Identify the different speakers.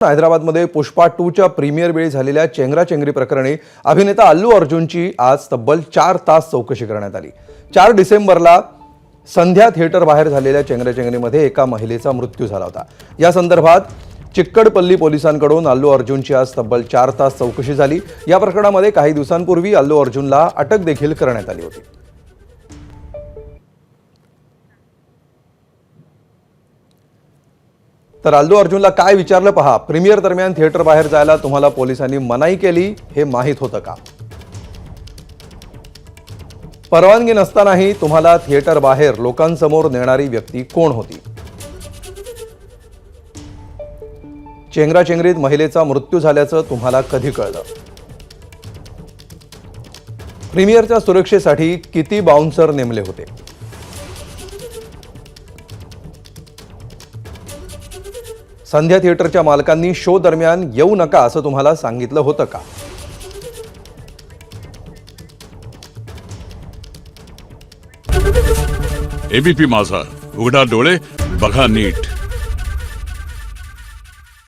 Speaker 1: हैदराबादमध्ये पुष्पा 2च्या प्रीमियर वेळी झालेल्या चेंगराचेंगरी प्रकरणी अभिनेता अल्लू अर्जुनची आज तब्बल 4 तास चौकशी करण्यात आली। 4 डिसेंबरला संध्या थिएटर बाहेर झालेल्या चेंगराचेंगरीमध्ये एका महिलेचा मृत्यू झाला होता। या संदर्भात चिक्कडपल्ली पोलिसांकडून अल्लू अर्जुनची आज तब्बल 4 तास चौकशी झाली। या प्रकरणामध्ये काही दिवसांपूर्वी अल्लू अर्जुनला अटक देखील करण्यात आली होती। तर अल्लू अर्जुनला काय विचारलं पहा। प्रीमियर दरम्यान थिएटर बाहेर जायला तुम्हाला पोलिसांनी मनाई केली हे माहित होतं का? परवानगी नसतानाही तुम्हाला थिएटर बाहेर लोकांसमोर नेणारी व्यक्ती कोण होती? चेंगराचेंगरीत महिलेचा मृत्यू झाल्याचं तुम्हाला कधी कळलं? प्रीमियरच्या सुरक्षेसाठी किती बाउन्सर नेमले होते? संध्या थिएटरच्या मालकांनी शो दरम्यान येऊ नका असं तुम्हाला सांगितलं होतं का?
Speaker 2: एबीपी माझा, उघडा डोळे बघा नीट।